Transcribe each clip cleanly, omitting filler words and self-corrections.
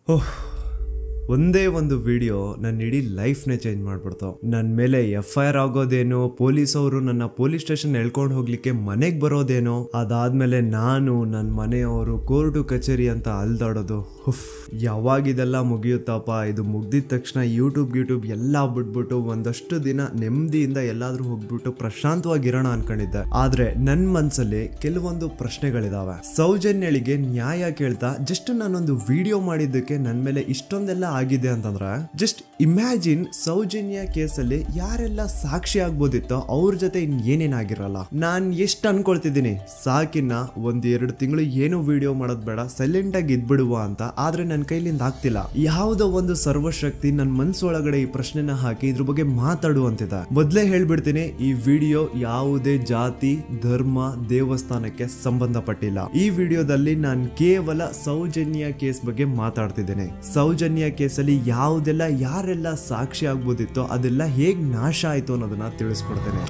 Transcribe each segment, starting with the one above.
ಓಹ್, ಒಂದೇ ಒಂದು ವಿಡಿಯೋ ನನ್ನ ಇಡೀ ಲೈಫ್ನೇ ಚೇಂಜ್ ಮಾಡ್ಬಿಡ್ತು. ನನ್ನ ಮೇಲೆ FIR ಆಗೋದೇನೋ, ಪೊಲೀಸ್ ಅವರು ನನ್ನ ಪೊಲೀಸ್ ಸ್ಟೇಷನ್ ಎಳ್ಕೊಂಡು ಹೋಗ್ಲಿಕ್ಕೆ ಮನೆಗೆ ಬರೋದೇನೋ, ಅದಾದ್ಮೇಲೆ ನಾನು ನನ್ನ ಮನೆಯವರು ಕೋರ್ಟು ಕಚೇರಿ ಅಂತ ಅಲ್ದಾಡೋದು. ಯಾವಾಗ ಇದೆಲ್ಲ ಮುಗಿಯುತ್ತಪ್ಪ, ಇದು ಮುಗ್ದಿದ ತಕ್ಷಣ ಯೂಟ್ಯೂಬ್ ಎಲ್ಲ ಬಿಟ್ಬಿಟ್ಟು ಒಂದಷ್ಟು ದಿನ ನೆಮ್ಮದಿಯಿಂದ ಎಲ್ಲಾದ್ರೂ ಹೋಗ್ಬಿಟ್ಟು ಪ್ರಶಾಂತವಾಗಿರೋಣ ಅನ್ಕೊಂಡಿದ್ದೆ. ಆದ್ರೆ ನನ್ನ ಮನ್ಸಲ್ಲಿ ಕೆಲವೊಂದು ಪ್ರಶ್ನೆಗಳಿದಾವೆ. ಸೌಜನ್ಯಳಿಗೆ ನ್ಯಾಯ ಕೇಳ್ತಾ ಜಸ್ಟ್ ನಾನೊಂದು ವಿಡಿಯೋ ಮಾಡಿದ್ದಕ್ಕೆ ನನ್ನ ಮೇಲೆ ಇಷ್ಟೊಂದೆಲ್ಲ ಆಗಿದೆ ಅಂತಂದ್ರೆ, ಜಸ್ಟ್ ಇಮ್ಯಾಜಿನ್ ಸೌಜನ್ಯ ಕೇಸಲ್ಲಿ ಯಾರೆಲ್ಲ ಸಾಕ್ಷಿ ಆಗ್ಬೋದಿತ್ತೋ ಅವ್ರ ಜೊತೆ ಏನೇನಾಗಿರಲ್ಲ. ನಾನ್ ಎಷ್ಟು ಅನ್ಕೊಳ್ತಿದ್ದೀನಿ, ಸಾಕಿನ್ನ 1-2 ತಿಂಗಳು ಏನು ವಿಡಿಯೋ ಮಾಡೋದ್ ಬೇಡ, ಸೈಲೆಂಟ್ ಆಗಿ ಇದ್ಬಿಡುವ ಅಂತ. ಆದ್ರೆ ನನ್ನ ಕೈಲಿಂದ ಆಗ್ತಿಲ್ಲ. ಯಾವುದೋ ಒಂದು ಸರ್ವಶಕ್ತಿ ನನ್ನ ಮನ್ಸೊಳಗಡೆ ಈ ಪ್ರಶ್ನೆನ ಹಾಕಿ ಇದ್ರ ಬಗ್ಗೆ ಮಾತಾಡುವಂತಿದೆ. ಮೊದ್ಲೇ ಹೇಳ್ಬಿಡ್ತೀನಿ, ಈ ವಿಡಿಯೋ ಯಾವುದೇ ಜಾತಿ, ಧರ್ಮ, ದೇವಸ್ಥಾನಕ್ಕೆ ಸಂಬಂಧಪಟ್ಟಿಲ್ಲ. ಈ ವಿಡಿಯೋದಲ್ಲಿ ನಾನು ಕೇವಲ ಸೌಜನ್ಯ ಕೇಸ್ ಬಗ್ಗೆ ಮಾತಾಡ್ತಿದ್ದೇನೆ. ಸೌಜನ್ಯ ಕೇಸಲ್ಲಿ ಯಾವುದೆಲ್ಲ ಯಾರೆಲ್ಲ ಸಾಕ್ಷಿ ಆಗ್ಬೋದಿತ್ತೋ ಅದೆಲ್ಲ ಹೇಗ್ ನಾಶ ಆಯ್ತು ಅನ್ನೋದನ್ನ ತಿಳಿಸ್ಕೊಡ್ತೇನೆ.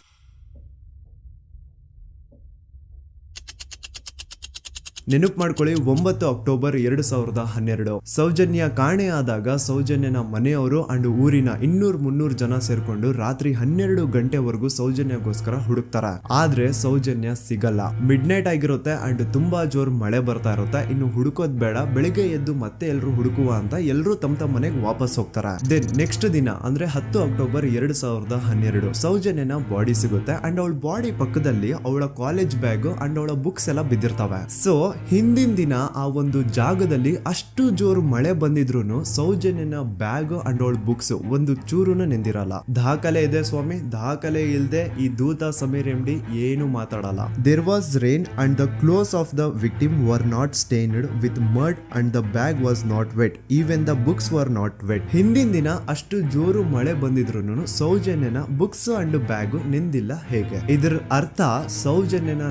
ನೆನಪು ಮಾಡ್ಕೊಳ್ಳಿ, 9 ಅಕ್ಟೋಬರ್ 2012 ಸೌಜನ್ಯ ಕಾಣೆ ಆದಾಗ ಸೌಜನ್ಯನ ಮನೆಯವರು ಅಂಡ್ ಊರಿನ 200-300 ಜನ ಸೇರ್ಕೊಂಡು ರಾತ್ರಿ 12 ಗಂಟೆವರೆಗೂ ಸೌಜನ್ಯಗೋಸ್ಕರ ಹುಡುಕ್ತಾರ. ಆದ್ರೆ ಸೌಜನ್ಯ ಸಿಗಲ್ಲ. ಮಿಡ್ ನೈಟ್ ಆಗಿರುತ್ತೆ ಅಂಡ್ ತುಂಬಾ ಜೋರ್ ಮಳೆ ಬರ್ತಾ ಇರುತ್ತೆ. ಇನ್ನು ಹುಡುಕೋದ್ ಬೇಡ, ಬೆಳಿಗ್ಗೆ ಎದ್ದು ಮತ್ತೆ ಎಲ್ರು ಹುಡುಕುವ ಅಂತ ಎಲ್ರು ತಮ್ಮ ಮನೆಗೆ ವಾಪಸ್ ಹೋಗ್ತಾರ. ದೆನ್ ನೆಕ್ಸ್ಟ್ ದಿನ ಅಂದ್ರೆ 10 ಅಕ್ಟೋಬರ್ 2012 ಸೌಜನ್ಯನ ಬಾಡಿ ಸಿಗುತ್ತೆ ಅಂಡ್ ಅವಳ ಬಾಡಿ ಪಕ್ಕದಲ್ಲಿ ಅವಳ ಕಾಲೇಜ್ ಬ್ಯಾಗ್ ಅಂಡ್ ಅವಳ ಬುಕ್ಸ್ ಎಲ್ಲ ಬಿದ್ದಿರ್ತವೆ. ಸೊ ಹಿಂದಿನ ದಿನ ಆ ಒಂದು ಜಾಗದಲ್ಲಿ ಅಷ್ಟು ಜೋರು ಮಳೆ ಬಂದಿದ್ರು ಸೌಜನ್ಯನ ಬ್ಯಾಗ್ ಅಂಡ್ ಅವಳ ಬುಕ್ಸ್ ಒಂದು ಚೂರುನು ನೆಂದಿರಲ್ಲ. ದಾಖಲೆ ಇದೆ ಸ್ವಾಮಿ, ದಾಖಲೆ ಇಲ್ದೆ ಈ ದೂತ ಸಮೀರ್ MD ಏನು ಮಾತಾಡಲ್ಲ. There was rain and the clothes of the victim were not stained with mud and the bag was not wet, even the books were not wet. ಹಿಂದಿನ ದಿನ ಅಷ್ಟು ಜೋರು ಮಳೆ ಬಂದಿದ್ರು ಸೌಜನ್ಯನ ಬುಕ್ಸ್ ಅಂಡ್ ಬ್ಯಾಗ್ ನೆಂದಿಲ್ಲ. ಹೇಗೆ? ಇದರ ಅರ್ಥ ಸೌಜನ್ಯನ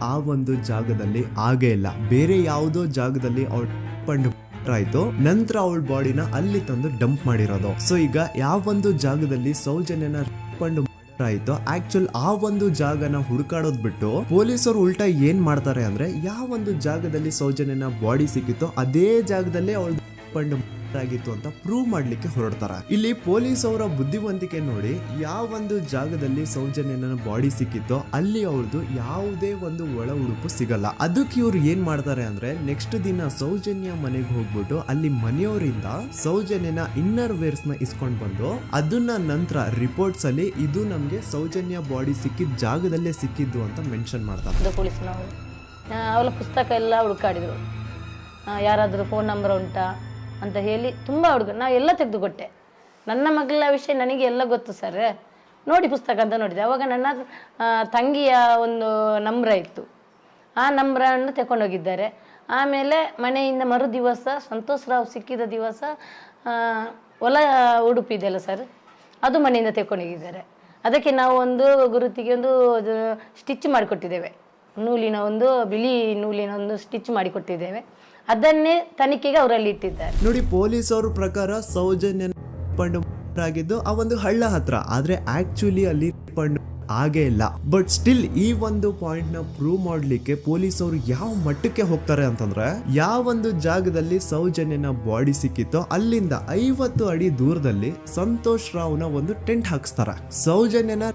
ಆ ಒಂದು ಜಾಗದಲ್ಲಿ ಆಗೇ ಇಲ್ಲ, ಬೇರೆ ಯಾವುದೋ ಜಾಗದಲ್ಲಿ ಅವಳು ಆಯ್ತು. ನಂತರ ಅವಳ ಬಾಡಿನ ಅಲ್ಲಿ ತಂದು ಡಂಪ್ ಮಾಡಿರೋದು. ಸೊ ಈಗ ಯಾವೊಂದು ಜಾಗದಲ್ಲಿ ಸೌಜನ್ಯನ ಆಯ್ತು, ಆಕ್ಚುಲ್ ಆ ಒಂದು ಜಾಗನ ಹುಡುಕಾಡೋದ್ ಬಿಟ್ಟು ಪೊಲೀಸರು ಉಲ್ಟಾ ಏನ್ ಮಾಡ್ತಾರೆ ಅಂದ್ರೆ, ಯಾವೊಂದು ಜಾಗದಲ್ಲಿ ಸೌಜನ್ಯನ ಬಾಡಿ ಸಿಕ್ಕಿತ್ತೋ ಅದೇ ಜಾಗದಲ್ಲೇ ಅವಳು ಆಗಿತ್ತು ಅಂತ ಪ್ರೂವ್ ಮಾಡ್ಲಿಕ್ಕೆ ಹೊರಡ್ತಾರ. ಇಲ್ಲಿ ಪೊಲೀಸ್ ಅವರ ಬುದ್ಧಿವಂತಿಕೆ ನೋಡಿ, ಯಾವೊಂದು ಜಾಗದಲ್ಲಿ ಸೌಜನ್ಯನ ಬಾಡಿ ಸಿಕ್ಕಿತ್ತೋ ಅಲ್ಲಿ ಅವ್ರದ್ದು ಯಾವುದೇ ಒಂದು ಒಳ ಉಡುಪು ಸಿಗಲ್ಲ. ಅದಕ್ಕೆ ಇವ್ರು ಏನ್ ಮಾಡ್ತಾರೆ ಅಂದ್ರೆ, ನೆಕ್ಸ್ಟ್ ದಿನ ಸೌಜನ್ಯ ಮನೆಗೆ ಹೋಗ್ಬಿಟ್ಟು ಅಲ್ಲಿ ಮನೆಯವರಿಂದ ಸೌಜನ್ಯನ ಇನ್ನರ್ ವೇರ್ಸ್ ನ ಇಸ್ಕೊಂಡ್ ಬಂದು ಅದನ್ನ ನಂತರ ರಿಪೋರ್ಟ್ಸ್ ಅಲ್ಲಿ ಇದು ನಮ್ಗೆ ಸೌಜನ್ಯ ಬಾಡಿ ಸಿಕ್ಕಿದ ಜಾಗದಲ್ಲೇ ಸಿಕ್ಕಿದ್ದು ಅಂತ ಮೆನ್ಷನ್ ಮಾಡ್ತಾರೆ. ಪೊಲೀಸ್ನವರು ಅವಳ ಪುಸ್ತಕ ಎಲ್ಲ ಹುಡುಕಾಡಿದ್ರು, ಯಾರಾದ್ರೂ ಫೋನ್ ನಂಬರ್ ಉಂಟಾ ಅಂತ ಹೇಳಿ ತುಂಬ ನಾ ಎಲ್ಲ ತೆಗೆದುಕೊಟ್ಟೆ. ನನ್ನ ಮಗಳ ವಿಷಯ ನನಗೆ ಎಲ್ಲ ಗೊತ್ತು ಸರ್, ನೋಡಿ ಪುಸ್ತಕ ಅಂತ ನೋಡಿದೆ. ಅವಾಗ ನನ್ನ ತಂಗಿಯ ಒಂದು ನಂಬ್ರ ಇತ್ತು, ಆ ನಂಬ್ರನ್ನು ತಗೊಂಡೋಗಿದ್ದಾರೆ. ಆಮೇಲೆ ಮನೆಯಿಂದ ಮರು ದಿವಸ ಸಂತೋಷ್ ರಾವ್ ಸಿಕ್ಕಿದ ದಿವಸ ಹೊಲ ಉಡುಪಿದೆಯಲ್ಲ ಸರ್, ಅದು ಮನೆಯಿಂದ ತಗೊಂಡೋಗಿದ್ದಾರೆ. ಅದಕ್ಕೆ ನಾವು ಒಂದು ಗುರುತಿಗೆ ಒಂದು ಸ್ಟಿಚ್ ಮಾಡಿಕೊಟ್ಟಿದ್ದೇವೆ, ನೂಲಿನ ಒಂದು ಬಿಳಿ ನೂಲಿನ ಒಂದು ಸ್ಟಿಚ್ ಮಾಡಿಕೊಟ್ಟಿದ್ದೇವೆ. ಅದನ್ನೇ ತನಿಖೆಗೆ ಅವರಲ್ಲಿ ಇಟ್ಟಿದ್ದಾರೆ. ನೋಡಿ, ಪೊಲೀಸ್ ಅವ್ರ ಪ್ರಕಾರ ಸೌಜನ್ಯ ಆಗಿದ್ದು ಆ ಒಂದು ಹಳ್ಳ ಹತ್ರ, ಆದ್ರೆ ಆಕ್ಚುಲಿ ಅಲ್ಲಿ ಆಗೇ ಇಲ್ಲ. ಬಟ್ ಸ್ಟಿಲ್ ಈ ಒಂದು ಪಾಯಿಂಟ್ ನ ಪ್ರೂವ್ ಮಾಡ್ಲಿಕ್ಕೆ ಪೊಲೀಸ್ ಅವರು ಯಾವ ಮಟ್ಟಕ್ಕೆ ಹೋಗ್ತಾರೆ ಅಂತಂದ್ರೆ, ಯಾವೊಂದು ಜಾಗದಲ್ಲಿ ಸೌಜನ್ಯನ ಬಾಡಿ ಸಿಕ್ಕಿತ್ತೋ ಅಲ್ಲಿಂದ 50 ಅಡಿ ದೂರದಲ್ಲಿ ಸಂತೋಷ್ ರಾವ್ನ ಒಂದು ಟೆಂಟ್ ಹಾಕ್ಸ್ತಾರ. ಸೌಜನ್ಯನ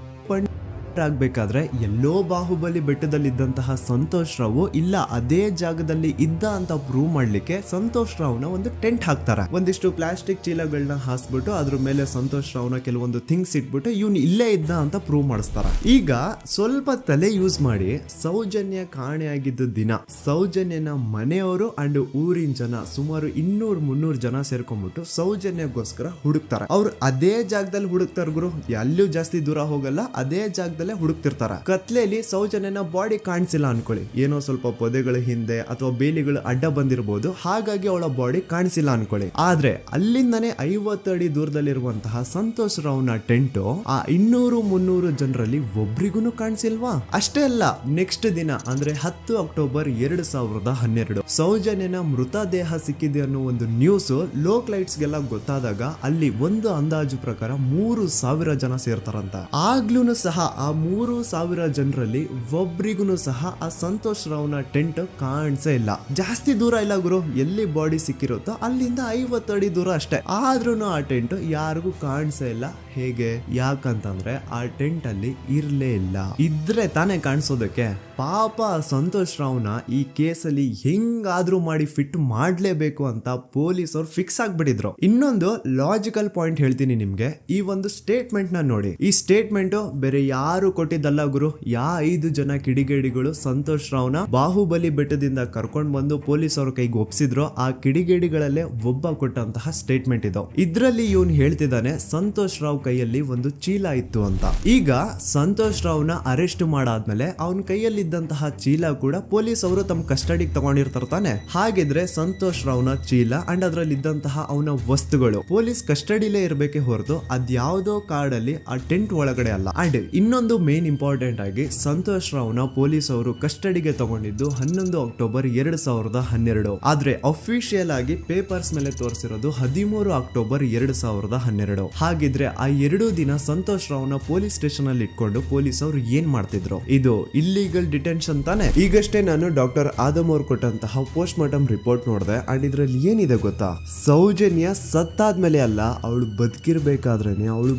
ಆಗ್ಬೇಕಾದ್ರೆ ಎಲ್ಲೋ ಬಾಹುಬಲಿ ಬೆಟ್ಟದಲ್ಲಿದ್ದಂತಹ ಸಂತೋಷ್ ರಾವ್ ಇಲ್ಲ ಅದೇ ಜಾಗದಲ್ಲಿ ಇದ್ದ ಅಂತ ಪ್ರೂವ್ ಮಾಡ್ಲಿಕ್ಕೆ ಸಂತೋಷ್ ರಾವ್ನ ಒಂದು ಟೆಂಟ್ ಹಾಕ್ತಾರೆ. ಒಂದಿಷ್ಟು ಪ್ಲಾಸ್ಟಿಕ್ ಚೀಲಗಳನ್ನ ಹಾಸ್ಬಿಟ್ಟು ಅದ್ರ ಮೇಲೆ ಸಂತೋಷ್ ರಾವ್ನ ಕೆಲವೊಂದು ಥಿಂಗ್ಸ್ ಇಟ್ಬಿಟ್ಟು ಇವ್ನು ಇಲ್ಲೇ ಇದ್ದ ಅಂತ ಪ್ರೂವ್ ಮಾಡಿಸ್ತಾರ. ಈಗ ಸ್ವಲ್ಪ ತಲೆ ಯೂಸ್ ಮಾಡಿ, ಸೌಜನ್ಯ ಕಾಣೆಯಾಗಿದ್ದ ದಿನ ಸೌಜನ್ಯನ ಮನೆಯವರು ಅಂಡ್ ಊರಿನ ಜನ ಸುಮಾರು 200-300 ಜನ ಸೇರ್ಕೊಂಡ್ಬಿಟ್ಟು ಸೌಜನ್ಯಗೋಸ್ಕರ ಹುಡುಕ್ತಾರ. ಅವ್ರು ಅದೇ ಜಾಗದಲ್ಲಿ ಹುಡುಕ್ತಾರ ಗುರು, ಎಲ್ಲೂ ಜಾಸ್ತಿ ದೂರ ಹೋಗಲ್ಲ, ಅದೇ ಜಾಗದಲ್ಲಿ ಹುಡುಕ್ತಿರ್ತಾರ. ಕತ್ಲೆಯಲ್ಲಿ ಸೌಜನ್ಯನ ಬಾಡಿ ಕಾಣಿಸಿಲ್ಲ ಅನ್ಕೊಳ್ಳಿ, ಏನೋ ಸ್ವಲ್ಪ ಪೊದೆಗಳ ಹಿಂದೆ ಅಥವಾ ಬೇಲಿಗಳು ಅಡ್ಡ ಬಂದಿರಬಹುದು, ಹಾಗಾಗಿ ಅವಳ ಬಾಡಿ ಕಾಣಿಸಿಲ್ಲ ಅನ್ಕೊಳ್ಳಿ. ಆದ್ರೆ ಅಲ್ಲಿಂದನೇ 50 ಅಡಿ ದೂರದಲ್ಲಿರುವಂತಹ ಸಂತೋಷ್ ರಾವ್ನ ಟೆಂಟ್ ಆ 200-300 ಜನರಲ್ಲಿ ಒಬ್ರಿಗೂ ಕಾಣಿಸಿಲ್ವಾ? ಅಷ್ಟೇ ಅಲ್ಲ, ನೆಕ್ಸ್ಟ್ ದಿನ ಅಂದ್ರೆ 10 ಅಕ್ಟೋಬರ್ 2012 ಸೌಜನ್ಯನ ಮೃತದೇಹ ಸಿಕ್ಕಿದೆ ಅನ್ನೋ ಒಂದು ನ್ಯೂಸ್ ಲೋಕ್ ಲೈಟ್ಸ್ ಗೆಲ್ಲ ಗೊತ್ತಾದಾಗ ಅಲ್ಲಿ ಒಂದು ಅಂದಾಜು ಪ್ರಕಾರ 3000 ಜನ ಸೇರ್ತಾರಂತ. ಆಗ್ಲೂ ಸಹ ಆ 3,000 ಜನರಲ್ಲಿ ಒಬ್ರಿಗೂ ಸಹ ಆ ಸಂತೋಷ್ ರಾವ್ನ ಟೆಂಟ್ ಕಾಣಿಸೇ ಇಲ್ಲ. ಜಾಸ್ತಿ ದೂರ ಇಲ್ಲ ಗುರು, ಎಲ್ಲಿ ಬಾಡಿ ಸಿಕ್ಕಿರುತ್ತೋ ಅಲ್ಲಿಂದ 50 ಅಡಿ ದೂರ ಅಷ್ಟೇ. ಆದ್ರೂ ಆ ಟೆಂಟ್ ಯಾರಿಗೂ ಕಾಣಿಸೇ ಇಲ್ಲ. ಹೇಗೆ? ಯಾಕಂತಂದ್ರೆ ಆ ಟೆಂಟ್ ಅಲ್ಲಿ ಇರ್ಲೇ ಇಲ್ಲ. ಇದ್ರೆ ತಾನೇ ಕಾಣಿಸೋದಕ್ಕೆ. ಪಾಪ ಸಂತೋಷ್ ರಾವ್ನ ಈ ಕೇಸಲ್ಲಿ ಹೆಂಗಾದ್ರೂ ಮಾಡಿ ಫಿಟ್ ಮಾಡ್ಲೇಬೇಕು ಅಂತ ಪೊಲೀಸ್ ಅವ್ರು ಫಿಕ್ಸ್ ಆಗ್ಬಿಟ್ಟಿದ್ರು. ಇನ್ನೊಂದು ಲಾಜಿಕಲ್ ಪಾಯಿಂಟ್ ಹೇಳ್ತೀನಿ ನಿಮ್ಗೆ. ಈ ಒಂದು ಸ್ಟೇಟ್ಮೆಂಟ್ ನ ನೋಡಿ. ಈ ಸ್ಟೇಟ್ಮೆಂಟ್ ಬೇರೆ ಯಾರು ಕೊಟ್ಟಿದ್ದಲ್ಲ ಗುರು. 5 ಜನ ಕಿಡಿಗೇಡಿಗಳು ಸಂತೋಷ್ ರಾವ್ನ ಬಾಹುಬಲಿ ಬೆಟ್ಟದಿಂದ ಕರ್ಕೊಂಡ್ ಬಂದು ಪೊಲೀಸ್ ಅವ್ರ ಕೈಗೆ ಒಪ್ಸಿದ್ರು. ಆ ಕಿಡಿಗೇಡಿಗಳಲ್ಲೇ ಒಬ್ಬ ಕೊಟ್ಟಂತಹ ಸ್ಟೇಟ್ಮೆಂಟ್ ಇದು. ಇದ್ರಲ್ಲಿ ಇವನ್ ಹೇಳ್ತಿದ್ದಾನೆ ಸಂತೋಷ್ ರಾವ್ ಕೈಯಲ್ಲಿ ಒಂದು ಚೀಲ ಇತ್ತು ಅಂತ. ಈಗ ಸಂತೋಷ್ ರಾವ್ನ ಅರೆಸ್ಟ್ ಮಾಡಾದ್ಮೇಲೆ ಅವನ ಕೈಯಲ್ಲಿ ಇದ್ದಂತಹ ಚೀಲ ಕೂಡ ಪೊಲೀಸ್ ಅವರು ತಮ್ಮ ಕಸ್ಟಡಿಗೆ ತಗೊಂಡಿರ್ತಾರೆ ತಾನೆ. ಹಾಗಿದ್ರೆ ಸಂತೋಷ್ ರಾವ್ನ ಚೀಲ ಅಂಡ್ ಅದ್ರಲ್ಲಿ ಇದ್ದಂತಹ ಅವನ ವಸ್ತುಗಳು ಪೊಲೀಸ್ ಕಸ್ಟಡಿಲೇ ಇರ್ಬೇಕೆ ಹೊರತು ಅದ್ಯಾವುದೋ ಕಾಡಲ್ಲಿ ಆ ಟೆಂಟ್ ಒಳಗಡೆ ಅಲ್ಲ. ಅಂಡ್ ಇನ್ನೊಂದು ಮೇನ್ ಇಂಪಾರ್ಟೆಂಟ್ ಆಗಿ ಸಂತೋಷ್ ರಾವ್ನ ಪೊಲೀಸ್ ಅವರು ಕಸ್ಟಡಿಗೆ ತಗೊಂಡಿದ್ದು 11 ಅಕ್ಟೋಬರ್ 2012. ಆದ್ರೆ ಅಫಿಷಿಯಲ್ ಆಗಿ ಪೇಪರ್ಸ್ ಮೇಲೆ ತೋರಿಸಿರೋದು 13 ಅಕ್ಟೋಬರ್ 2012. ಹಾಗಿದ್ರೆ ಆ 2 ದಿನ ಸಂತೋಷ್ ರಾವ್ನ ಪೊಲೀಸ್ ಸ್ಟೇಷನ್ ಅಲ್ಲಿ ಇಟ್ಕೊಂಡು ಪೊಲೀಸ್ ಅವರು ಏನ್ ಮಾಡ್ತಿದ್ರು? ಇದು ಇಲ್ಲಿಗಲ್ ಡಿಟೆನ್ಷನ್ ತಾನೆ. ಈಗಷ್ಟೇ ನಾನು ಡಾಕ್ಟರ್ ಆದಮ್ ಅವ್ರು ಕೊಟ್ಟಂತಹ ಪೋಸ್ಟ್ ಮಾರ್ಟಮ್ ರಿಪೋರ್ಟ್ ನೋಡಿದೆ. ಅಂಡ್ ಇದ್ರಲ್ಲಿ ಏನಿದೆ ಗೊತ್ತಾ? ಸೌಜನ್ಯ ಸತ್ತಾದ್ಮೇಲೆ ಅಲ್ಲ, ಅವಳು ಬದುಕಿರ್ಬೇಕಾದ್ರೇನೆ, ಅವಳು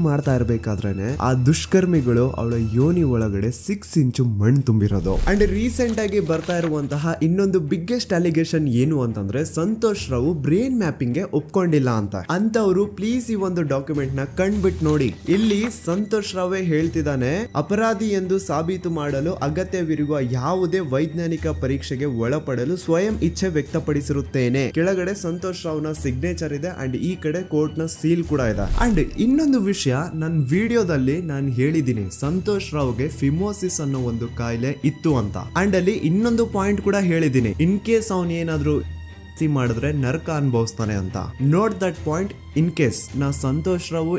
ಮಾಡ್ತಾ ಇರ್ಬೇಕಾದ್ರೇನೆ ಆ ದುಷ್ಕರ್ಮಿಗಳು ಅವಳ ಯೋನಿ ಒಳಗಡೆ 6 ಇಂಚು ಮಣ್ಣು ತುಂಬಿರೋದು. ಅಂಡ್ ರೀಸೆಂಟ್ ಆಗಿ ಬರ್ತಾ ಇರುವಂತಹ ಇನ್ನೊಂದು ಬಿಗ್ಗೆಸ್ಟ್ ಅಲಿಗೇಷನ್ ಏನು ಅಂತಂದ್ರೆ ಸಂತೋಷ್ ರಾವ್ ಬ್ರೈನ್ ಮ್ಯಾಪಿಂಗ್ ಗೆ ಒಪ್ಕೊಂಡಿಲ್ಲ ಅಂತ. ಅಂತವ್ರು ಪ್ಲೀಸ್ ಈ ಒಂದು ಡಾಕ್ಯುಮೆಂಟ್ ನ ಕಂಡ್ಬಿಟ್ಟು ನೋಡಿ. ಇಲ್ಲಿ ಸಂತೋಷ್ ರಾವೇ ಹೇಳ್ತಿದ್ದಾನೆ, ಅಪರಾಧಿ ಎಂದು ಸಾಬೀತು ಮಾಡಲು ಅಗತ್ಯವಿರುವ ಯಾವುದೇ ವೈಜ್ಞಾನಿಕ ಪರೀಕ್ಷೆಗೆ ಒಳಪಡಲು ಸ್ವಯಂ ಇಚ್ಛೆ ವ್ಯಕ್ತಪಡಿಸಿರುತ್ತೇನೆ. ಕೆಳಗಡೆ ಸಂತೋಷ್ ರಾವ್ನ ಸಿಗ್ನೇಚರ್ ಇದೆ ಅಂಡ್ ಈ ಕಡೆ ಕೋರ್ಟ್ ನ ಸೀಲ್ ಕೂಡ ಇದೆ. ಅಂಡ್ ಇನ್ನೊಂದು ವಿಷಯ, ನನ್ನ ವಿಡಿಯೋದಲ್ಲಿ ನಾನು ಹೇಳಿದ್ದೀನಿ ಸಂತೋಷ್ ರಾವ್ಗೆ ಫಿಮೋಸಿಸ್ ಅನ್ನೋ ಒಂದು ಕಾಯಿಲೆ ಇತ್ತು ಅಂತ. ಅಂಡ್ ಅಲ್ಲಿ ಇನ್ನೊಂದು ಪಾಯಿಂಟ್ ಕೂಡ ಹೇಳಿದ್ದೀನಿ, ಇನ್ ಕೇಸ್ ಅವನ್ ಏನಾದ್ರು ಮಾಡಿದ್ರೆ ನರಕ ಅನುಭವಿಸ್ತಾನೆ ಅಂತ. Note that point. In case ನಾ ಸಂತೋಷ್ ರಾವ್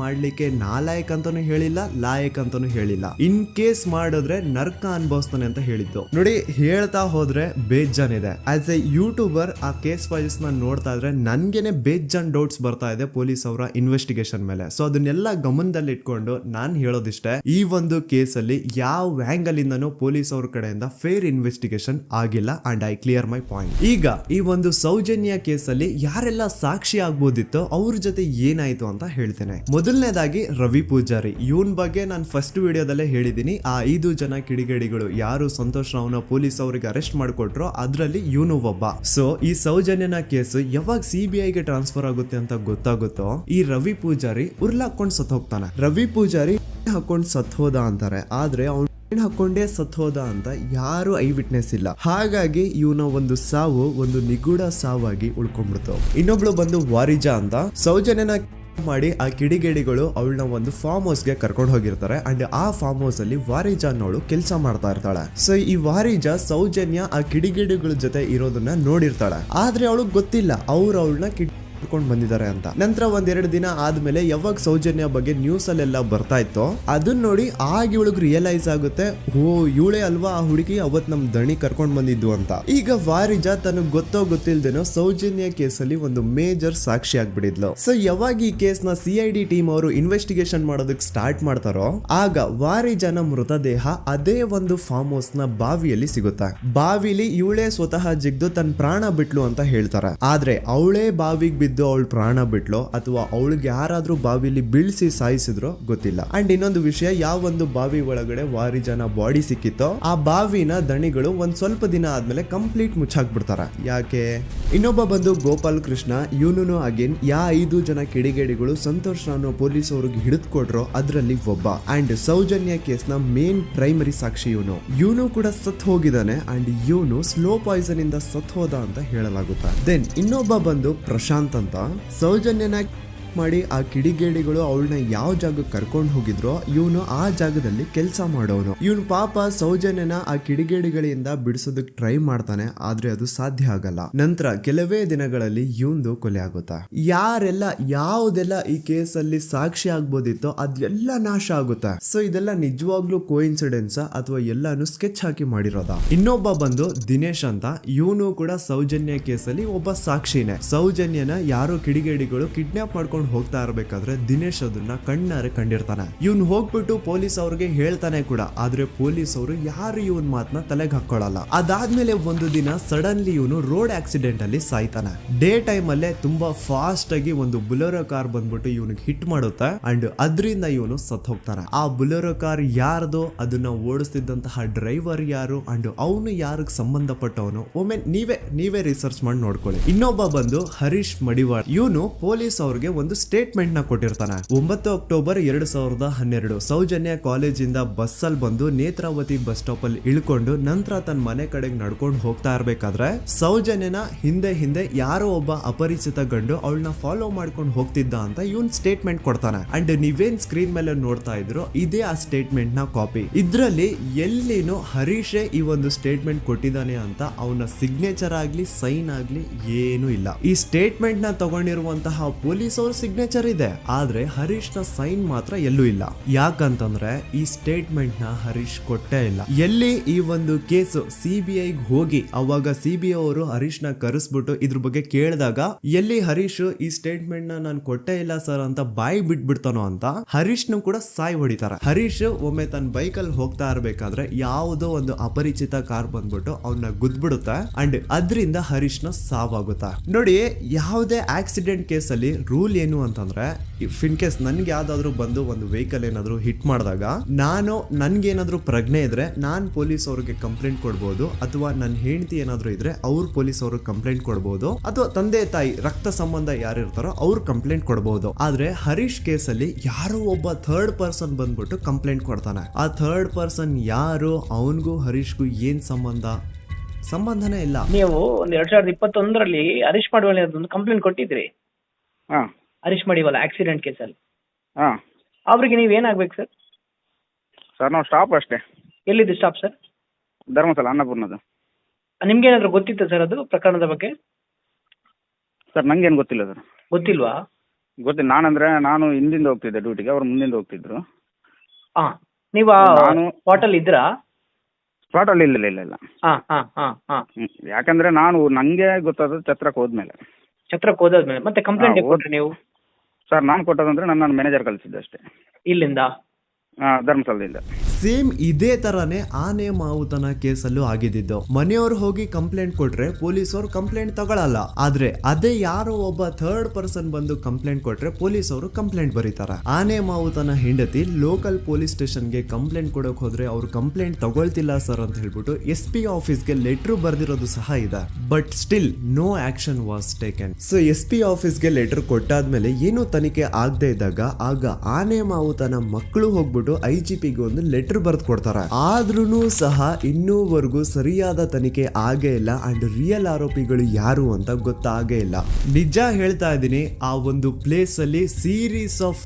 ಮಾಡ್ಲಿಕ್ಕೆ ನಾಲಾಯಕ್ ಅಂತಾನು ಹೇಳಿಲ್ಲ, ಲಾಯಕ್ ಅಂತಾನು ಹೇಳಿಲ್ಲ. ಇನ್ ಕೇಸ್ ಮಾಡಿದ್ರೆ ನರ್ಕ ಅನುಭವಿಸ್ತಾನೆ ಅಂತ ಹೇಳಿದ್ದು. ನೋಡಿ, ಹೇಳ್ತಾ ಹೋದ್ರೆ ಬೇಜಾನ್ ಇದೆ. ಆಸ್ ಎ ಯೂಟ್ಯೂಬರ್ ಆ ಕೇಸ್ ಫೈಲ್ಸ್ ನ ನೋಡ್ತಾ ಇದ್ರೆ ನನ್ಗೆನೆ ಬೇಜಾನ್ ಡೌಟ್ಸ್ ಬರ್ತಾ ಇದೆ ಪೊಲೀಸ್ ಅವರ ಇನ್ವೆಸ್ಟಿಗೇಷನ್ ಮೇಲೆ. ಸೊ ಅದನ್ನೆಲ್ಲ ಗಮನದಲ್ಲಿ ಇಟ್ಕೊಂಡು ನಾನ್ ಹೇಳೋದಿಷ್ಟೇ, ಈ ಒಂದು ಕೇಸ್ ಅಲ್ಲಿ ಯಾವ ಆಂಗಲ್ ಇಂದನೂ ಪೊಲೀಸ್ ಅವ್ರ ಕಡೆಯಿಂದ ಫೇರ್ ಇನ್ವೆಸ್ಟಿಗೇಷನ್ ಆಗಿಲ್ಲ. And I clear my point. ಈಗ ಈ ಒಂದು ಸೌಜನ್ಯ ಕೇಸ್ ಅಲ್ಲಿ ಯಾರೆಲ್ಲ ಸಾಕ್ಷಿ ಆಗ್ಬೋದಿತ್ತು, ಅವ್ರ ಜೊತೆ ಏನಾಯ್ತು ಅಂತ ಹೇಳ್ತೇನೆ. ಮೊದಲನೇದಾಗಿ ರವಿ ಪೂಜಾರಿ. ಇವನ್ ಬಗ್ಗೆ ನಾನು ಫಸ್ಟ್ ವಿಡಿಯೋದಲ್ಲೇ ಹೇಳಿದೀನಿ. ಆ 5 ಜನ ಕಿಡಿಗೇಡಿಗಳು ಯಾರು ಸಂತೋಷ್ ರಾವ್ನ ಪೊಲೀಸ್ ಅವರಿಗೆ ಅರೆಸ್ಟ್ ಮಾಡಿಕೊಟ್ರು ಅದ್ರಲ್ಲಿ ಇವನು ಒಬ್ಬ. ಸೊ ಈ ಸೌಜನ್ಯನ ಕೇಸ್ ಯಾವಾಗ CBI ಗೆ ಟ್ರಾನ್ಸ್ಫರ್ ಆಗುತ್ತೆ ಅಂತ ಗೊತ್ತಾಗುತ್ತೋ, ಈ ರವಿ ಪೂಜಾರಿ ಉರ್ಲಾಕೊಂಡು ಸತ್ ಹೋಗ್ತಾನೆ. ರವಿ ಪೂಜಾರಿ ಹಾಕೊಂಡು ಸತ್ ಹೋದ ಅಂತಾರೆ, ಆದ್ರೆ ಅವ್ನು ಹಾಕೊಂಡೇ ಸತ್ ಹೋದ ಅಂತ ಯಾರು ಐ ವಿಟ್ನೆಸ್ ಇಲ್ಲ. ಹಾಗಾಗಿ ಇವನ ಒಂದು ಸಾವು ಒಂದು ನಿಗೂಢ ಸಾವಾಗಿ ಉಳ್ಕೊಂಡ್ಬಿಡ್ತು. ಇನ್ನೊಬ್ಳು ಬಂದು ವಾರಿಜಾ ಅಂತ. ಸೌಜನ್ಯನ ಮಾಡಿ ಆ ಕಿಡಿಗೇಡಿಗಳು ಅವಳನ್ನ ಒಂದು ಫಾರ್ಮ್ ಹೌಸ್ ಗೆ ಕರ್ಕೊಂಡು ಹೋಗಿರ್ತಾರೆ. ಅಂಡ್ ಆ ಫಾರ್ಮ್ ಹೌಸ್ ಅಲ್ಲಿ ವಾರಿಜಾ ಅನ್ನೋಳು ಕೆಲಸ ಮಾಡ್ತಾ ಇರ್ತಾಳೆ. ಸೊ ಈ ವಾರಿಜಾ ಸೌಜನ್ಯ ಆ ಕಿಡಿಗೇಡಿಗಳ ಜೊತೆ ಇರೋದನ್ನ ನೋಡಿರ್ತಾಳೆ, ಆದ್ರೆ ಅವಳಿಗೆ ಗೊತ್ತಿಲ್ಲ ಅವ್ರು ಅವಳನ್ನ ಕೊಂಡು ಬಂದಿದ್ದಾರೆ ಅಂತ. ನಂತರ 1-2 ದಿನ ಆದ್ಮೇಲೆ ಯಾವಾಗ ಸೌಜನ್ಯ ಬಗ್ಗೆ ನ್ಯೂಸ್ ಅಲ್ಲೆಲ್ಲ ಬರ್ತಾ ಇತ್ತು ಅದನ್ನ ನೋಡಿ ಆಗ ಇವಳಿಗೆ ರಿಯಲೈಸ್ ಆಗುತ್ತೆ, ಓ ಇವಳೇ ಅಲ್ವಾ ಆ ಹುಡುಗಿ ಅವತ್ ನಮ್ ದಣಿ ಕರ್ಕೊಂಡ್ ಬಂದಿದ್ದು ಅಂತ. ಈಗ ವಾರಿಜಾ ತನಗ್ ಗೊತ್ತೋ ಗೊತ್ತಿಲ್ದೇನೋ ಸೌಜನ್ಯ ಕೇಸಲ್ಲಿ ಒಂದು ಮೇಜರ್ ಸಾಕ್ಷಿ ಆಗ್ಬಿಡಿದ್ಲು. ಸೊ ಯಾವಾಗ ಈ ಕೇಸ್ ನ CID ಟೀಮ್ ಅವರು ಇನ್ವೆಸ್ಟಿಗೇಷನ್ ಮಾಡೋದಕ್ಕೆ ಸ್ಟಾರ್ಟ್ ಮಾಡ್ತಾರೋ ಆಗ ವಾರಿಜಾನ ಮೃತದೇಹ ಅದೇ ಒಂದು ಫಾರ್ಮ್ ಹೌಸ್ ನ ಬಾವಿಯಲ್ಲಿ ಸಿಗುತ್ತೆ. ಬಾವಿಲಿ ಇವಳೇ ಸ್ವತಃ ಜಿಗ್ದು ತನ್ನ ಪ್ರಾಣ ಬಿಟ್ಲು ಅಂತ ಹೇಳ್ತಾರೆ. ಆದ್ರೆ ಅವಳೇ ಬಾವಿಗೆ ಬಿದ್ದು ಅವಳು ಪ್ರಾಣ ಬಿಟ್ಲು ಅಥವಾ ಅವಳಿಗೆ ಯಾರಾದ್ರೂ ಬಾವಿಲಿ ಬೀಳ್ಸಿ ಸಾಯಿಸಿದ್ರು ಗೊತ್ತಿಲ್ಲ. ಅಂಡ್ ಇನ್ನೊಂದು ವಿಷಯ, ಯಾವ ಒಂದು ಬಾವಿ ಒಳಗಡೆ ವಾರಿಜಾನ ಬಾಡಿ ಸಿಕ್ಕಿತ್ತೋ ಆ ಬಾವಿನ ದಣಿಗಳು ಒಂದ್ ಸ್ವಲ್ಪ ದಿನ ಆದ್ಮೇಲೆ ಕಂಪ್ಲೀಟ್ ಮುಚ್ಚಾಕ್ಬಿಡ್ತಾರೆ. ಯಾಕೆ? ಇನ್ನೊಬ್ಬ ಬಂದು ಗೋಪಾಲ್ ಕೃಷ್ಣ. ಇವನು ಅಗೇನ್ 5 ಜನ ಕಿಡಿಗೇಡಿಗಳು ಸಂತೋಷ್ ರಾವ್ನ ಪೊಲೀಸ್ ಅವ್ರಿಗೆ ಹಿಡಿದು ಕೊಟ್ರು ಅದ್ರಲ್ಲಿ ಒಬ್ಬ. ಅಂಡ್ ಸೌಜನ್ಯ ಕೇಸ್ ನ ಮೇನ್ ಪ್ರೈಮರಿ ಸಾಕ್ಷಿ ಇವನು ಕೂಡ ಸತ್ ಹೋಗಿದ್ದಾನೆ. ಅಂಡ್ ಇವನು ಸ್ಲೋ ಪಾಯ್ಸನ್ ಇಂದ ಸತ್ ಹೋದ ಅಂತ ಹೇಳಲಾಗುತ್ತೆ. ದೆನ್ ಇನ್ನೊಬ್ಬ ಬಂದು ಪ್ರಶಾಂತ್ ಅಂತ. ಸೌಜನ್ಯನ ಮಾಡಿ ಆ ಕಿಡಿಗೇಡಿಗಳು ಅವಳನ್ನ ಯಾವ ಜಾಗಕ್ಕೆ ಕರ್ಕೊಂಡು ಹೋಗಿದ್ರೋ ಇವನು ಆ ಜಾಗದಲ್ಲಿ ಕೆಲಸ ಮಾಡೋನು. ಇವನು ಪಾಪ ಸೌಜನ್ಯನ ಆ ಕಿಡಿಗೇಡಿಗಳಿಂದ ಬಿಡಿಸೋದಕ್ಕೆ ಟ್ರೈ ಮಾಡ್ತಾನೆ, ಆದ್ರೆ ಅದು ಸಾಧ್ಯ ಆಗಲ್ಲ. ನಂತರ ಕೆಲವೇ ದಿನಗಳಲ್ಲಿ ಇವಂದು ಕೊಲೆ ಆಗುತ್ತಾ. ಯಾರೆಲ್ಲ ಯಾವುದೆಲ್ಲ ಈ ಕೇಸಲ್ಲಿ ಸಾಕ್ಷಿ ಆಗ್ಬೋದಿತ್ತೋ ಅದೆಲ್ಲ ನಾಶ ಆಗುತ್ತೆ. ಸೊ ಇದೆಲ್ಲ ನಿಜವಾಗ್ಲೂ ಕೋಇನ್ಸಿಡೆನ್ಸ್ ಅಥವಾ ಎಲ್ಲಾನು ಸ್ಕೆಚ್ ಹಾಕಿ ಮಾಡಿರೋದ. ಇನ್ನೊಬ್ಬ ಬಂದು ದಿನೇಶ್ ಅಂತ. ಇವನು ಕೂಡ ಸೌಜನ್ಯ ಕೇಸಲ್ಲಿ ಒಬ್ಬ ಸಾಕ್ಷಿನೇ. ಸೌಜನ್ಯನ ಯಾರೋ ಕಿಡಿಗೇಡಿಗಳು ಕಿಡ್ನಾಪ್ ಮಾಡ್ಕೊಂಡು ಮಾಡ್ಕೊಂಡು ಹೋಗ್ತಾ ಇರ್ಬೇಕಾದ್ರೆ ದಿನೇಶ್ ಅದನ್ನ ಕಣ್ಣಾರೆ ಕಂಡಿರ್ತಾನೆ. ಇವನ್ ಹೋಗ್ಬಿಟ್ಟು ಪೊಲೀಸ್ ಅವ್ರಿಗೆ ಹೇಳ್ತಾನೆ ಕೂಡ, ಆದ್ರೆ ಪೊಲೀಸ್ ಅವರು ಯಾರು ಇವನ್ ಮಾತನ್ನ ತಲೆಗೆ ಹಾಕೊಳ್ಳಲ್ಲ. ಅದಾದ್ಮೇಲೆ ಒಂದು ದಿನ ಸಡನ್ಲಿ ಇವನು ರೋಡ್ ಆಕ್ಸಿಡೆಂಟ್ ಅಲ್ಲಿ ಸಾಯ್ತಾನೆ. ಡೇ ಟೈಮ್ ಅಲ್ಲೇ ತುಂಬಾ ಫಾಸ್ಟ್ ಆಗಿ ಒಂದು ಬುಲೆರೋ ಕಾರ್ ಬಂದ್ಬಿಟ್ಟು ಇವನಿಗೆ ಹಿಟ್ ಮಾಡುತ್ತೆ ಅಂಡ್ ಅದರಿಂದ ಇವನು ಸತ್ ಹೋಗ್ತಾನೆ. ಆ ಬುಲೆರೋ ಕಾರ್ ಯಾರ್ದು, ಅದನ್ನ ಓಡಿಸ್ತಿದ್ದಂತಹ ಡ್ರೈವರ್ ಯಾರು ಅಂಡ್ ಅವನು ಯಾರಿಗೆ ಸಂಬಂಧಪಟ್ಟವನು, ಒಮ್ಮೆ ನೀವೇ ರಿಸರ್ಚ್ ಮಾಡಿ ನೋಡ್ಕೊಳ್ಳಿ. ಇನ್ನೊಬ್ಬ ಬಂದು ಹರೀಶ್ ಮಡಿವಾಳ್. ಇವನು ಪೊಲೀಸ್ ಅವ್ರಿಗೆ ಒಂದು ಸ್ಟೇಟ್ಮೆಂಟ್ ನ ಕೊಟ್ಟಿರ್ತಾನೆ. 9 ಅಕ್ಟೋಬರ್ 2012 ಸೌಜನ್ಯ ಕಾಲೇಜಿಂದ ಬಸ್ ಅಲ್ಲಿ ಬಂದು ನೇತ್ರಾವತಿ ಬಸ್ ಸ್ಟಾಪ್ ಅಲ್ಲಿ ಇಳ್ಕೊಂಡು ನಂತರ ತನ್ನ ಮನೆ ಕಡೆಗೆ ನಡ್ಕೊಂಡು ಹೋಗ್ತಾ ಇರ್ಬೇಕಾದ್ರೆ ಸೌಜನ್ಯನ ಹಿಂದೆ ಯಾರೋ ಒಬ್ಬ ಅಪರಿಚಿತ ಗಂಡು ಅವಳನ್ನ ಫಾಲೋ ಮಾಡ್ಕೊಂಡು ಹೋಗ್ತಿದ್ದ ಅಂತ ಇವನ್ ಸ್ಟೇಟ್ಮೆಂಟ್ ಕೊಡ್ತಾನೆ. ಅಂಡ್ ನೀವೇನ್ ಸ್ಕ್ರೀನ್ ಮೇಲೆ ನೋಡ್ತಾ ಇದ್ರು ಇದೇ ಆ ಸ್ಟೇಟ್ಮೆಂಟ್ ನ ಕಾಪಿ. ಇದ್ರಲ್ಲಿ ಎಲ್ಲಿನೂ ಹರೀಶೇ ಈ ಒಂದು ಸ್ಟೇಟ್ಮೆಂಟ್ ಕೊಟ್ಟಿದ್ದಾನೆ ಅಂತ ಅವನ ಸಿಗ್ನೇಚರ್ ಆಗ್ಲಿ ಸೈನ್ ಆಗ್ಲಿ ಏನೂ ಇಲ್ಲ. ಈ ಸ್ಟೇಟ್ಮೆಂಟ್ ನ ತಗೊಂಡಿರುವಂತಹ ಪೊಲೀಸ್ ಅವ್ರ ಸಿಗ್ನೇಚರ್ ಇದೆ, ಆದ್ರೆ ಹರೀಶ್ ನ ಸೈನ್ ಮಾತ್ರ ಎಲ್ಲೂ ಇಲ್ಲ. ಯಾಕಂತಂದ್ರೆ ಈ ಸ್ಟೇಟ್ಮೆಂಟ್ ನ ಹರೀಶ್ ಕೊಟ್ಟೇ ಇಲ್ಲ. ಎಲ್ಲಿ ಈ ಒಂದು ಕೇಸು CBI ಹೋಗಿ ಅವಾಗ CBI ಅವರು ಹರೀಶ್ ನ ಕರೆಸ್ಬಿಟ್ಟು ಇದ್ರ ಬಗ್ಗೆ ಕೇಳಿದಾಗ ಎಲ್ಲಿ ಹರೀಶ್ ಈ ಸ್ಟೇಟ್ಮೆಂಟ್ ನ ನಾನು ಕೊಟ್ಟೇ ಇಲ್ಲ ಸರ್ ಅಂತ ಬಾಯಿ ಬಿಟ್ಬಿಡ್ತಾನೋ ಅಂತ ಹರೀಶ್ ನು ಕೂಡ ಸಾಯ್ ಹೊಡಿತಾರೆ. ಹರೀಶ್ ಒಮ್ಮೆ ತನ್ನ ಬೈಕ್ ಅಲ್ಲಿ ಹೋಗ್ತಾ ಇರ್ಬೇಕಾದ್ರೆ ಯಾವುದೋ ಒಂದು ಅಪರಿಚಿತ ಕಾರ್ ಬಂದ್ಬಿಟ್ಟು ಅವನ್ನ ಗುದ್ಬಿಡುತ್ತೆ ಅಂಡ್ ಅದರಿಂದ ಹರೀಶ್ ನ ಸಾವಾಗುತ್ತೆ. ನೋಡಿ, ಯಾವುದೇ ಆಕ್ಸಿಡೆಂಟ್ ಕೇಸ್ ಅಲ್ಲಿ ರೂಲ್ ಏನು ಅಂತಂದ್ರೆ ಇನ್ ಕೇಸ್ ನನ್ಗೆ ಯಾವ್ದಾದ್ರು ಬಂದು ಒಂದು ವೆಹಿಕಲ್ ಏನಾದ್ರು ಹಿಟ್ ಮಾಡಿದಾಗ ನನ್ಗೇನಾದ್ರು ಪ್ರಜ್ಞೆ ಇದ್ರೆ ನಾನ್ ಪೊಲೀಸ್ ಅವ್ರಿಗೆ ಕಂಪ್ಲೇಂಟ್ ಕೊಡ್ಬೋದು, ಅಥವಾ ನನ್ನ ಹೆಂಡತಿ ಏನಾದ್ರು ಇದ್ರೆ ಅವ್ರು ಪೊಲೀಸ್ ಅವ್ರಿಗೆ ಕಂಪ್ಲೇಂಟ್ ಕೊಡ್ಬೋದು, ಅಥವಾ ತಂದೆ ತಾಯಿ ರಕ್ತ ಸಂಬಂಧ ಯಾರಿರ್ತಾರೋ ಅವ್ರು ಕಂಪ್ಲೇಂಟ್ ಕೊಡ್ಬೋದು. ಆದ್ರೆ ಹರೀಶ್ ಕೇಸ್ ಅಲ್ಲಿ ಯಾರೋ ಒಬ್ಬ ಥರ್ಡ್ ಪರ್ಸನ್ ಬಂದ್ಬಿಟ್ಟು ಕಂಪ್ಲೇಂಟ್ ಕೊಡ್ತಾನೆ. ಆ ಥರ್ಡ್ ಪರ್ಸನ್ ಯಾರು, ಅವನ್ಗೂ ಹರೀಶ್ಗೂ ಏನ್ ಸಂಬಂಧನೇ ಇಲ್ಲ. ನೀವು 2021 ಹರೀಶ್ ಮಡಿವಾಳ ಒಂದು ಕಂಪ್ಲೇಂಟ್ ಕೊಟ್ಟಿದ್ರಿ. ಹರೀಶ್ ಮಡಿವಾಳ ಆಕ್ಸಿಡೆಂಟ್ ಕೇಸಲ್ಲಿ. ಅವ್ರಿಗೆ ನೀವ್ ಏನಾಗ್ಬೇಕು ಸರ್? ಸರ್ ನಾವು ಸ್ಟಾಪ್ ಅಷ್ಟೇ. ಎಲ್ಲಿದ್ದು ಸ್ಟಾಪ್ ಸರ್? ಧರ್ಮಸ್ಥಳ ಅನ್ನಪೂರ್ಣದ. ನಿಮ್ಗೆ ಏನಾದ್ರು ಗೊತ್ತಿತ್ತ ಸರ್ ಅದು ಪ್ರಕರಣದ ಬಗ್ಗೆ? ಸರ್ ನಂಗೇನು ಗೊತ್ತಿಲ್ಲ ಸರ್. ಗೊತ್ತಿಲ್ವಾ? ಗೊತ್ತಿಲ್ಲ. ನಾನು ಹಿಂದಿಂದ ಹೋಗ್ತಿದ್ದೆ ಡ್ಯೂಟಿಗೆ, ಅವ್ರು ಮುಂದಿಂದ ಹೋಗ್ತಿದ್ರು. ನೀವು ನಾನು ಸ್ಪಾಟಲ್ಲಿ ಇದ್ರಾ? ಸ್ಪಾಟಲ್ಲಿ ಇಲ್ಲ. ಯಾಕಂದ್ರೆ ನಂಗೆ ಗೊತ್ತಾದ ಛತ್ರಕ್ಕೆ ಹೋದ್ಮೇಲೆ ಮತ್ತೆ ಕಂಪ್ಲೇಂಟ್ ಕೊಟ್ರಿ ನೀವು? ಸರ್ ನಾನು ಕೊಟ್ಟದಂದ್ರೆ ನನ್ನ ಮ್ಯಾನೇಜರ್ ಕಳಿಸಿದ್ದೆ ಅಷ್ಟೇ. ಇಲ್ಲಿಂದ? ಧರ್ಮಸ್ಥಳದಿಂದ. ಸೇಮ್ ಇದೇ ತರಾನೇ ಆನೆ ಮಾವುತನ ಕೇಸಲ್ಲೂ ಆಗಿದ್ದು. ಮನೆಯವ್ರು ಹೋಗಿ ಕಂಪ್ಲೇಂಟ್ ಕೊಟ್ರೆ ಪೊಲೀಸ್ ಅವರು ಕಂಪ್ಲೇಂಟ್ ತಗೊಳಲ್ಲ, ಆದ್ರೆ ಅದೇ ಯಾರೋ ಒಬ್ಬ ಥರ್ಡ್ ಪರ್ಸನ್ ಬಂದು ಕಂಪ್ಲೇಂಟ್ ಕೊಟ್ರೆ ಪೊಲೀಸ್ ಅವರು ಕಂಪ್ಲೇಂಟ್ ಬರೀತಾರೆ. ಆನೆ ಮಾವುತನ ಹೆಂಡತಿ ಲೋಕಲ್ ಪೊಲೀಸ್ ಸ್ಟೇಷನ್ಗೆ ಕಂಪ್ಲೇಂಟ್ ಕೊಡಕ್ ಹೋದ್ರೆ ಅವ್ರು ಕಂಪ್ಲೇಂಟ್ ತಗೊಳ್ತಿಲ್ಲ ಸರ್ ಅಂತ ಹೇಳ್ಬಿಟ್ಟು SP ಆಫೀಸ್ಗೆ ಲೆಟರ್ ಬರ್ದಿರೋದು ಸಹ ಇದೆ. But still no action was taken. So SP ಆಫೀಸ್ಗೆ ಲೆಟರ್ ಕೊಟ್ಟಾದ್ಮೇಲೆ ಏನು ತನಿಖೆ ಆಗದೆ ಇದ್ದಾಗ ಆಗ ಆನೆ ಮಾವುತನ ಮಕ್ಕಳು ಹೋಗ್ಬಿಟ್ಟು IGPಗೆ ಒಂದು ಲೆಟರ್ ಬರ್ದು ಕೊಡ್ತಾರೆ. ಆದ್ರೂ ಸಹ ಇನ್ನೂವರೆಗೂ ಸರಿಯಾದ ತನಿಖೆ ಆಗೇ ಇಲ್ಲ ಅಂಡ್ ರಿಯಲ್ ಆರೋಪಿಗಳು ಯಾರು ಅಂತ ಗೊತ್ತಾಗೇ ಇಲ್ಲ. ನಿಜ ಹೇಳ್ತಾ ಇದ್ದೀನಿ, ಆ ಒಂದು ಪ್ಲೇಸ್ ಅಲ್ಲಿ ಸೀರೀಸ್ ಆಫ್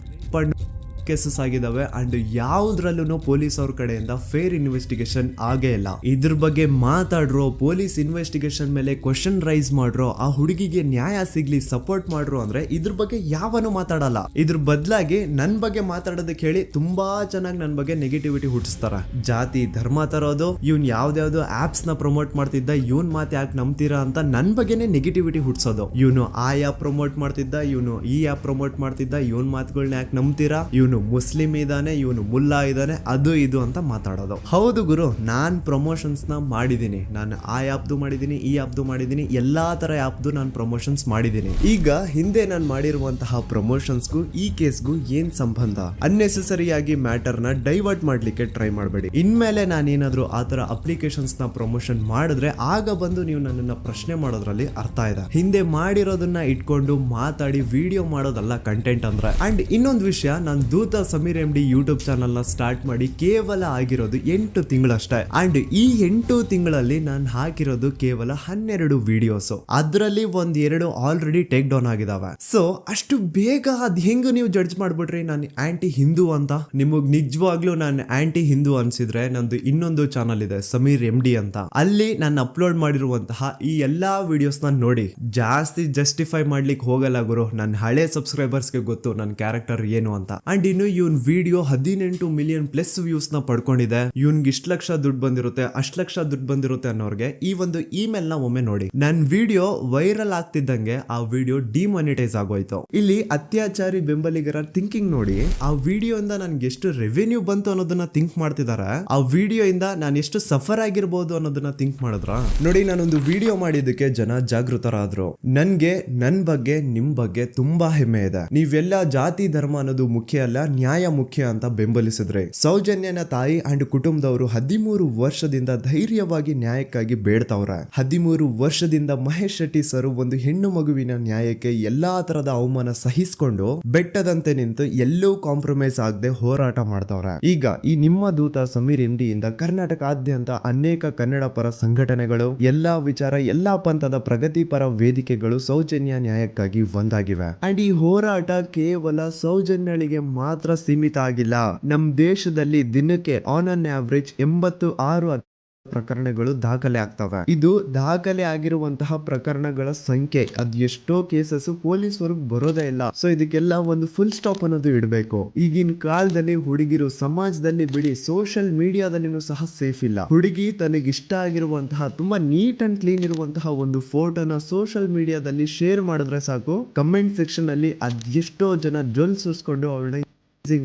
ಕೇಸಸ್ ಆಗಿದಾವೆ ಅಂಡ್ ಯಾವ್ದ್ರಲ್ಲೂ ಪೊಲೀಸ್ ಅವ್ರ ಕಡೆಯಿಂದ ಫೇರ್ ಇನ್ವೆಸ್ಟಿಗೇಷನ್ ಆಗೇ ಇಲ್ಲ. ಇದ್ರ ಬಗ್ಗೆ ಮಾತಾಡ್ರೋ, ಪೊಲೀಸ್ ಇನ್ವೆಸ್ಟಿಗೇಷನ್ ಮೇಲೆ ಕ್ವಶನ್ ರೈಸ್ ಮಾಡ್ರೋ, ಆ ಹುಡುಗಿಗೆ ನ್ಯಾಯ ಸಿಗ್ಲಿ ಸಪೋರ್ಟ್ ಮಾಡ್ರೋ ಅಂದ್ರೆ ಇದ್ರ ಬಗ್ಗೆ ಯಾವನು ಮಾತಾಡಲ್ಲ. ಇದ್ರ ಬದಲಾಗಿ ನನ್ ಬಗ್ಗೆ ಮಾತಾಡೋದಕ್ಕೆ ಹೇಳಿ ತುಂಬಾ ಚೆನ್ನಾಗಿ ನನ್ ಬಗ್ಗೆ ನೆಗೆಟಿವಿಟಿ ಹುಟ್ಟಿಸ್ತಾರ. ಜಾತಿ ಧರ್ಮ ತರೋದು, ಇವ್ನ್ ಯಾವ್ದಾವ್ದು ಆಪ್ಸ್ ನ ಪ್ರಮೋಟ್ ಮಾಡ್ತಿದ್ದ, ಇವನ್ ಮಾತು ಯಾಕೆ ನಂಬ್ತೀರಾ ಅಂತ ನನ್ ಬಗ್ಗೆನೆ ನೆಗೆಟಿವಿಟಿ ಹುಟ್ಟಿಸೋದು. ಇವನು ಆ ಆ್ಯಪ್ ಪ್ರಮೋಟ್ ಮಾಡ್ತಿದ್ದ, ಇವನು ಈ ಆ್ಯಪ್ ಪ್ರಮೋಟ್ ಮಾಡ್ತಿದ್ದ, ಇವನ್ ಮಾತುಗಳನ್ನ ಯಾಕೆ ನಂಬ್ತೀರಾ, ಇವನು ಮುಸ್ಲಿಂ ಇದಾನೆ, ಇವನು ಮುಲ್ಲಾ ಇದಾನೆ, ಅದು ಇದು ಅಂತ ಮಾತಾಡೋದು. ಹೌದು ಗುರು, ನಾನ್ ಪ್ರಮೋಷನ್ಸ್ ನ ಮಾಡಿದೀನಿ. ನಾನು ಆ ಆ್ಯಪ್ದು ಮಾಡಿದೀನಿ, ಈ ಆ್ಯಪ್ದು ಮಾಡಿದೀನಿ, ಎಲ್ಲಾ ತರ ಆ್ಯಪ್ದು ನಾನು ಪ್ರಮೋಷನ್ಸ್ ಮಾಡಿದೀನಿ. ಈಗ ಹಿಂದೆ ನಾನು ಮಾಡಿರುವಂತಹ ಪ್ರಮೋಷನ್ಸ್ಗೂ ಈ ಕೇಸ್ಗೂ ಏನ್ ಸಂಬಂಧ? ಅನ್ನೆಸೆಸರಿ ಆಗಿ ಮ್ಯಾಟರ್ ನ ಡೈವರ್ಟ್ ಮಾಡ್ಲಿಕ್ಕೆ ಟ್ರೈ ಮಾಡಬೇಡಿ. ಇನ್ಮೇಲೆ ನಾನೇನಾದ್ರೂ ಆ ತರ ಅಪ್ಲಿಕೇಶನ್ಸ್ ನ ಪ್ರಮೋಷನ್ ಮಾಡಿದ್ರೆ ಆಗ ಬಂದು ನೀವು ನನ್ನನ್ನ ಪ್ರಶ್ನೆ ಮಾಡೋದ್ರಲ್ಲಿ ಅರ್ಥ ಇದೆ. ಹಿಂದೆ ಮಾಡಿರೋದನ್ನ ಇಟ್ಕೊಂಡು ಮಾತಾಡಿ ವಿಡಿಯೋ ಮಾಡೋದಲ್ಲ ಕಂಟೆಂಟ್ ಅಂದ್ರೆ. ಅಂಡ್ ಇನ್ನೊಂದು ವಿಷಯ, ನಾನು ದೂತ ಸಮೀರ್ MD ಯೂಟ್ಯೂಬ್ ಚಾನಲ್ ನ ಸ್ಟಾರ್ಟ್ ಮಾಡಿ ಕೇವಲ ಆಗಿರೋದು 8 ತಿಂಗಳಷ್ಟೇ. ಅಂಡ್ ಈ 8 ತಿಂಗಳಲ್ಲಿ ನಾನು ಹಾಕಿರೋದು ಕೇವಲ 12 ವಿಡಿಯೋಸ್. ಅದರಲ್ಲಿ 1-2 ಆಲ್ರೆಡಿ ಟೇಕ್ ಡೌನ್ ಆಗಿದಾವೆ. ಸೊ ಅಷ್ಟು ಬೇಗ ಅದ್ ಹೆಂಗ್ ನೀವು ಜಡ್ಜ್ ಮಾಡ್ಬಿಟ್ರಿ ನಾನು ಆಂಟಿ ಹಿಂದೂ ಅಂತ? ನಿಮಗ್ ನಿಜವಾಗ್ಲೂ ನಾನು ಆಂಟಿ ಹಿಂದೂ ಅನ್ಸಿದ್ರೆ ನಂದು ಇನ್ನೊಂದು ಚಾನಲ್ ಇದೆ ಸಮೀರ್ MD ಅಂತ. ಅಲ್ಲಿ ನಾನು ಅಪ್ಲೋಡ್ ಮಾಡಿರುವಂತಹ ಈ ಎಲ್ಲಾ ವಿಡಿಯೋಸ್ ನ ನೋಡಿ. ಜಾಸ್ತಿ ಜಸ್ಟಿಫೈ ಮಾಡ್ಲಿಕ್ಕೆ ಹೋಗಲ್ಲ ಗುರು, ನನ್ನ ಹಳೆ ಸಬ್ಸ್ಕ್ರೈಬರ್ಸ್ಗೆ ಗೊತ್ತು ನನ್ನ ಕ್ಯಾರೆಕ್ಟರ್ ಏನು ಅಂತ. ಅಂಡ್ ಇನ್ನು ಇವನ್ ವಿಡಿಯೋ 18 ಮಿಲಿಯನ್ ಪ್ಲಸ್ ವ್ಯೂಸ್ ನ ಪಡ್ಕೊಂಡಿದೆ. ಇವನ್ಗೆ ಇಷ್ಟ ಲಕ್ಷ ದುಡ್ಡು ಬಂದಿರುತ್ತೆ, ಅಷ್ಟ್ ಲಕ್ಷ ದುಡ್ಡು ಬಂದಿರುತ್ತೆ ಅನ್ನೋರ್ಗೆ ಈ ಒಂದು ಇಮೇಲ್ ನ ಒಮ್ಮೆ ನೋಡಿ. ನನ್ ವಿಡಿಯೋ ವೈರಲ್ ಆಗ್ತಿದ್ದಂಗೆ ಆ ವಿಡಿಯೋ ಡಿಮಾನಿಟೈಸ್ ಆಗೋಯ್ತು. ಇಲ್ಲಿ ಅತ್ಯಾಚಾರಿ ಬೆಂಬಲಿಗರ ಥಿಂಕಿಂಗ್ ನೋಡಿ. ಆ ವಿಡಿಯೋ ಇಂದ ನನ್ಗೆ ಎಷ್ಟು ರೆವೆನ್ಯೂ ಬಂತು ಅನ್ನೋದನ್ನ ಥಿಂಕ್ ಮಾಡ್ತಿದಾರೆ. ಆ ವಿಡಿಯೋ ಇಂದ ನಾನು ಎಷ್ಟು ಸಫರ್ ಆಗಿರ್ಬೋದು ಅನ್ನೋದನ್ನ ಥಿಂಕ್ ಮಾಡಿದ್ರ ನೋಡಿ. ನಾನೊಂದು ವಿಡಿಯೋ ಮಾಡಿದ್ದಕ್ಕೆ ಜನ ಜಾಗೃತರಾದ್ರು. ನನ್ಗೆ ನನ್ ಬಗ್ಗೆ ನಿಮ್ ಬಗ್ಗೆ ತುಂಬಾ ಹೆಮ್ಮೆ ಇದೆ. ನೀವೆಲ್ಲ ಜಾತಿ ಧರ್ಮ ಅನ್ನೋದು ಮುಖ್ಯ ಅಲ್ಲ, ನ್ಯಾಯ ಮುಖ್ಯ ಅಂತ ಬೆಂಬಲಿಸಿದ್ರೆ. ಸೌಜನ್ಯನ ತಾಯಿ ಅಂಡ್ ಕುಟುಂಬದವರು 13 ವರ್ಷದಿಂದ ಧೈರ್ಯವಾಗಿ ನ್ಯಾಯಕ್ಕಾಗಿ ಬೇಡ್ತಾವ್ರೆ. 13 ವರ್ಷದಿಂದ ಮಹೇಶ್ ಶೆಟ್ಟಿ ಸರ್ ಒಂದು ಹೆಣ್ಣು ಮಗುವಿನ ನ್ಯಾಯಕ್ಕೆ ಎಲ್ಲಾ ತರದ ಅವಮಾನ ಸಹಿಸಿಕೊಂಡು ಬೆಟ್ಟದಂತೆ ನಿಂತು ಎಲ್ಲೂ ಕಾಂಪ್ರಮೈಸ್ ಆಗದೆ ಹೋರಾಟ ಮಾಡ್ತಾವ್ರೆ. ಈಗ ಈ ನಿಮ್ಮ ದೂತ ಸಮೀರ್ ಇಂದ ಕರ್ನಾಟಕಾದ್ಯಂತ ಅನೇಕ ಕನ್ನಡ ಪರ ಸಂಘಟನೆಗಳು, ಎಲ್ಲಾ ವಿಚಾರ, ಎಲ್ಲಾ ಪಂಥದ ಪ್ರಗತಿಪರ ವೇದಿಕೆಗಳು ಸೌಜನ್ಯ ನ್ಯಾಯಕ್ಕಾಗಿ ಒಂದಾಗಿವೆ. ಅಂಡ್ ಈ ಹೋರಾಟ ಕೇವಲ ಸೌಜನ್ಯಳಿಗೆ ಮಾತ್ರ ಸೀಮಿತ ಆಗಿಲ್ಲ. ನಮ್ ದೇಶದಲ್ಲಿ ದಿನಕ್ಕೆ ಆನ್ ಅನ್ ಆವರೇಜ್ 86 ಪ್ರಕರಣಗಳು ದಾಖಲೆ ಆಗ್ತವೆ. ಇದು ದಾಖಲೆ ಆಗಿರುವಂತಹ ಪ್ರಕರಣಗಳ ಸಂಖ್ಯೆ. ಅದ್ ಎಷ್ಟೋ ಕೇಸಸ್ ಪೊಲೀಸ್ವರೆಗೆ ಬರೋದೇ ಇಲ್ಲ. ಸೊ ಇದಕ್ಕೆಲ್ಲ ಒಂದು ಫುಲ್ ಸ್ಟಾಪ್ ಅನ್ನೋದು ಇಡಬೇಕು. ಈಗಿನ ಕಾಲದಲ್ಲಿ ಹುಡುಗಿರು ಸಮಾಜದಲ್ಲಿ ಬಿಡಿ, ಸೋಷಿಯಲ್ ಮೀಡಿಯಾದಲ್ಲಿನೂ ಸಹ ಸೇಫ್ ಇಲ್ಲ. ಹುಡುಗಿ ತನಗಿಷ್ಟ ಆಗಿರುವಂತಹ ತುಂಬಾ ನೀಟ್ ಅಂಡ್ ಕ್ಲೀನ್ ಇರುವಂತಹ ಒಂದು ಫೋಟೋನ ಸೋಷಿಯಲ್ ಮೀಡಿಯಾದಲ್ಲಿ ಶೇರ್ ಮಾಡಿದ್ರೆ ಸಾಕು, ಕಮೆಂಟ್ ಸೆಕ್ಷನ್ ಅಲ್ಲಿ ಅದೆಷ್ಟೋ ಜನ ಜೊಲ್ ಸುರಿಸ್ಕೊಂಡು ಅವಳನ್ನ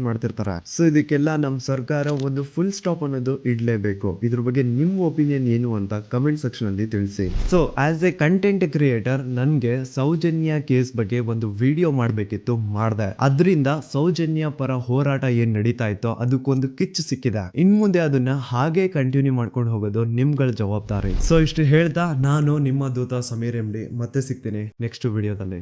ಮಾಡ್ತಿರ್ತಾರೆ. ಸೊ ಇದಕ್ಕೆಲ್ಲ ನಮ್ ಸರ್ಕಾರ ಒಂದು ಫುಲ್ ಸ್ಟಾಪ್ ಅನ್ನೋದು ಇಡ್ಲೇಬೇಕು. ಇದ್ರ ಬಗ್ಗೆ ನಿಮ್ ಒಪಿನಿಯನ್ ಏನು ಅಂತ ಕಮೆಂಟ್ ಸೆಕ್ಷನ್ ಅಲ್ಲಿ ತಿಳಿಸಿ. So as A content creator ನನ್ಗೆ ಸೌಜನ್ಯ ಕೇಸ್ ಬಗ್ಗೆ ಒಂದು ವಿಡಿಯೋ ಮಾಡ್ಬೇಕಿತ್ತು, ಮಾಡ್ದೆ. ಅದರಿಂದ ಸೌಜನ್ಯ ಪರ ಹೋರಾಟ ಏನ್ ನಡೀತಾ ಇತ್ತೋ ಅದಕ್ಕೊಂದು ಕಿಚ್ಚು ಸಿಕ್ಕಿದೆ. ಇನ್ ಮುಂದೆ ಅದನ್ನ ಹಾಗೆ ಕಂಟಿನ್ಯೂ ಮಾಡ್ಕೊಂಡು ಹೋಗೋದು ನಿಮ್ಗಳ ಜವಾಬ್ದಾರಿ. ಸೊ ಇಷ್ಟು ಹೇಳ್ತಾ ನಾನು ನಿಮ್ಮ ದೂತ ಸಮೀರ್ MD ಮತ್ತೆ ಸಿಗ್ತೀನಿ ನೆಕ್ಸ್ಟ್ ವಿಡಿಯೋದಲ್ಲಿ.